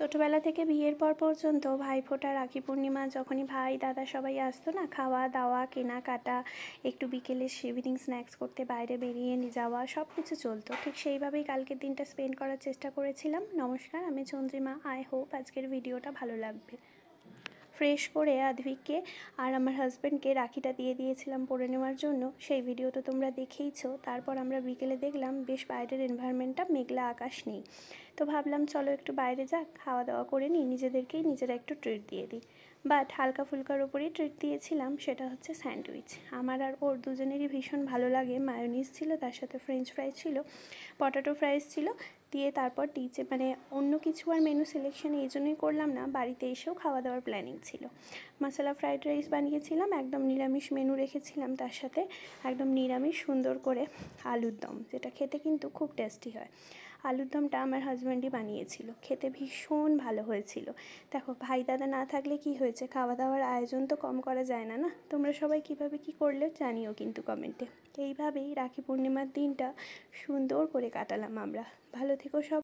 ছোটোবেলা থেকে বিয়ের পর পর্যন্ত ভাইফোঁটা, রাখি পূর্ণিমা যখনই ভাই দাদা সবাই আসতো না, খাওয়া দাওয়া কেনাকাটা, একটু বিকেলে ইভিনিং স্ন্যাক্স করতে বাইরে বেরিয়ে নিয়ে যাওয়া, সব কিছু চলতো। ঠিক সেইভাবেই কালকের দিনটা স্পেন্ড করার চেষ্টা করেছিলাম। নমস্কার, আমি চন্দ্রিমা। আই হোপ আজকের ভিডিওটা ভালো লাগবে। ফ্রেশ করে আদ্ভিককে আর আমার হাজব্যান্ডকে রাখিটা দিয়ে দিয়েছিলাম পরে নেওয়ার জন্য। সেই ভিডিও তো তোমরা দেখেইছো। তারপর আমরা বিকেলে দেখলাম বেশ বাইরের এনভায়রনমেন্টটা মেঘলা, আকাশ নেই। তো ভাবলাম চলো একটু বাইরে যাক, খাওয়া দাওয়া করে নিই, নিজেদেরকেই নিজেরা একটু ট্রিট দিয়ে দিই। বাট হালকা ফুলকার ওপরেই ট্রিট দিয়েছিলাম, সেটা হচ্ছে স্যান্ডউইচ। আমার আর ওর দুজনেরই ভীষণ ভালো লাগে। মায়োনিজ ছিল, তার সাথে ফ্রেঞ্চ ফ্রাই ছিল, পটেটো ফ্রাইস ছিল, দিয়ে তারপর অন্য কিছু আর মেনু সিলেকশন এই জন্যই করলাম না, বাড়িতে এসেও খাওয়া দাওয়ার প্ল্যানিং ছিল। মশলা ফ্রাইড রাইস বানিয়েছিলাম, একদম নিরামিষ মেনু রেখেছিলাম, তার সাথে একদম নিরামিষ সুন্দর করে আলুর দম, যেটা খেতে কিন্তু খুব টেস্টি হয়। আলুর দমটা আমার হাজব্যান্ডই বানিয়েছিল, খেতে ভীষণ ভালো হয়েছিল। দেখো, ভাই দাদা না থাকলে কি হয়েছে, খাওয়া দাওয়ার আয়োজন তো কম করা যায় না না। তোমরা সবাই কীভাবে কী করলে জানিও কিন্তু কমেন্টে। এইভাবেই রাখি পূর্ণিমার দিনটা সুন্দর করে কাটালাম আমরা। ভালো থেকো সব।